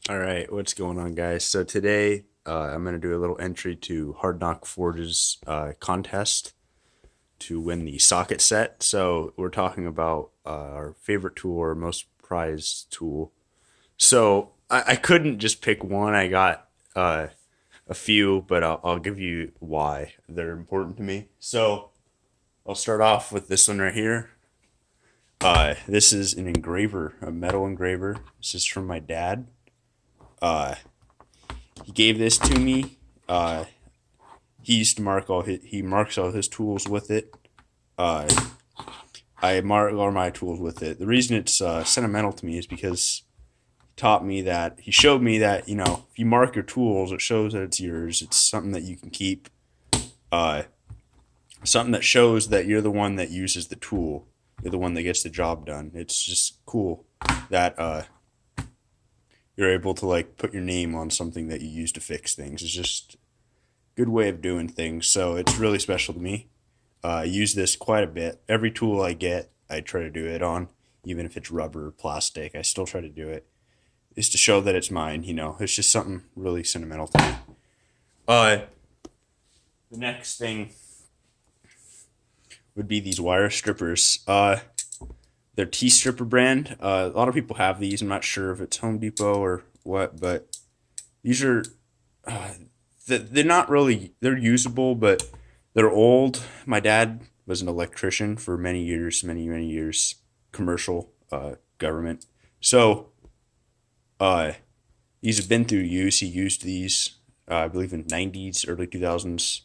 All right, what's going on, guys? So today I'm going to do a little entry to Hard Knock Forge's contest to win the socket set. So we're talking about our favorite tool or most prized tool. So I couldn't just pick one. I got a few, but I'll give you why they're important to me. So I'll start off with this one right here. This is an engraver, a metal engraver. This is from my dad. Uh, he gave this to me. He used to he marks all his tools with it. Uh, I mark all my tools with it. The reason it's sentimental to me is because he showed me that if you mark your tools, it shows that it's yours. It's something that you can keep. Uh, Something that shows that you're the one that uses the tool. You're the one that gets the job done. It's just cool that you're able to like put your name on something that you use to fix things. It's just a good way of doing things. So it's really special to me. I use this quite a bit. Every tool I get, I try to do it on, even if it's rubber or plastic. I still try to do it. It's to show that it's mine. It's just something really sentimental to me. Uh, the next thing would be these wire strippers. They're T-Stripper brand. A lot of people have these. I'm not sure if it's Home Depot or what, but these are uh, they're not really they're usable, but they're old. My dad was an electrician for many years, many years, commercial government. So uh, these have been through use. He used these, I believe, in '90s, early 2000s.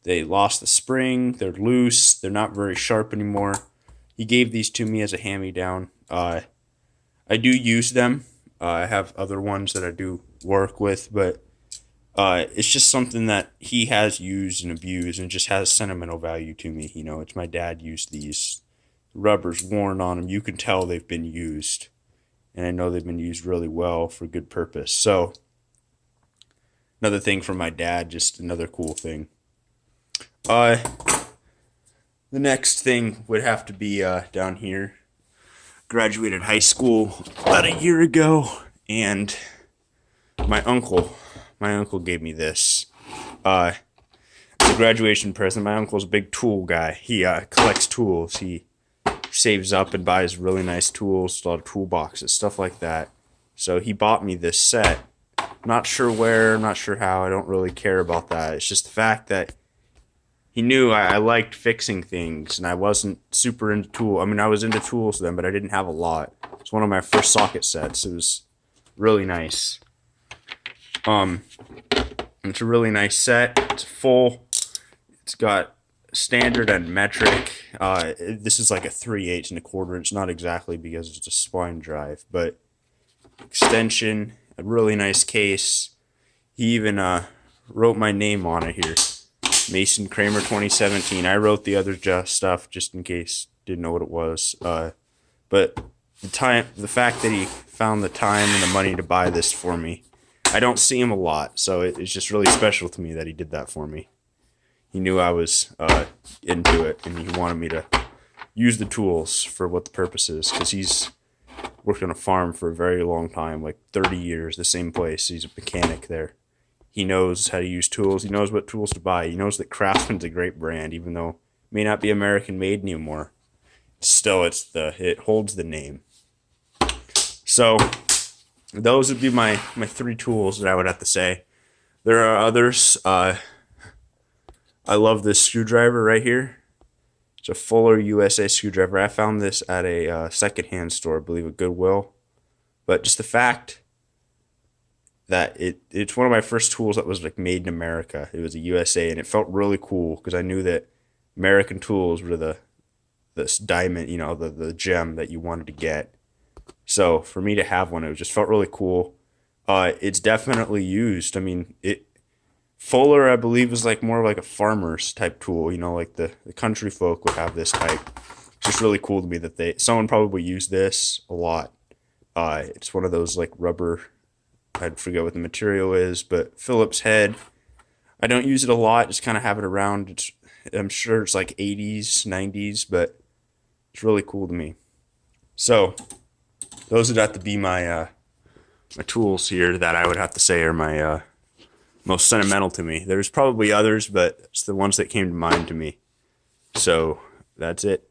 They lost the spring. They're loose. They're not very sharp anymore. He gave these to me as a hand-me-down. I do use them. I have other ones that I do work with, but it's just something that he has used and abused and just has sentimental value to me. It's my dad used these. The rubber's worn on them. You can tell they've been used. And I know they've been used really well for good purpose. So, another thing from my dad, just another cool thing. Uh, the next thing would have to be down here. Graduated high school about a year ago, and my uncle, my uncle gave me this. It's a graduation present. My uncle's a big tool guy. He collects tools. He saves up and buys really nice tools, a lot of toolboxes, stuff like that. So he bought me this set. Not sure where, not sure how. I don't really care about that. It's just the fact that he knew I liked fixing things, and I wasn't super into tools. I mean, I was into tools then, but I didn't have a lot. It's one of my first socket sets. It was really nice. Um, it's a really nice set. It's full. It's got standard and metric. This is like a 3/8 and a quarter. It's not exactly because it's a spline drive, but extension, a really nice case. He even wrote my name on it here. Mason Kramer 2017. I wrote the other stuff just in case didn't know what it was. But the fact that he found the time and the money to buy this for me, I don't see him a lot, so it's just really special to me that he did that for me. He knew I was into it, and he wanted me to use the tools for what the purpose is, because he's worked on a farm for a very long time, like 30 years, the same place. He's a mechanic there. He knows how to use tools. He knows what tools to buy. He knows that Craftsman's a great brand, even though it may not be American made anymore. Still, it holds the name. So those would be my three tools that I would have to say. There are others. I love this screwdriver right here. It's a Fuller USA screwdriver. I found this at a secondhand store, I believe, at Goodwill. But just the fact that it's one of my first tools that was like made in America. It was a USA, and it felt really cool because I knew that American tools were this diamond, the gem that you wanted to get. So for me to have one, it just felt really cool. It's definitely used. I mean, Fuller, I believe, is like more like a farmer's type tool. Like the country folk would have this type. It's just really cool to me that someone probably used this a lot. It's one of those like rubber. I forget what the material is, but Phillips head. I don't use it a lot. Just kind of have it around. I'm sure it's like 80s, 90s, but it's really cool to me. So those would have to be my my tools here that I would have to say are my most sentimental to me. There's probably others, but it's the ones that came to mind to me. So that's it.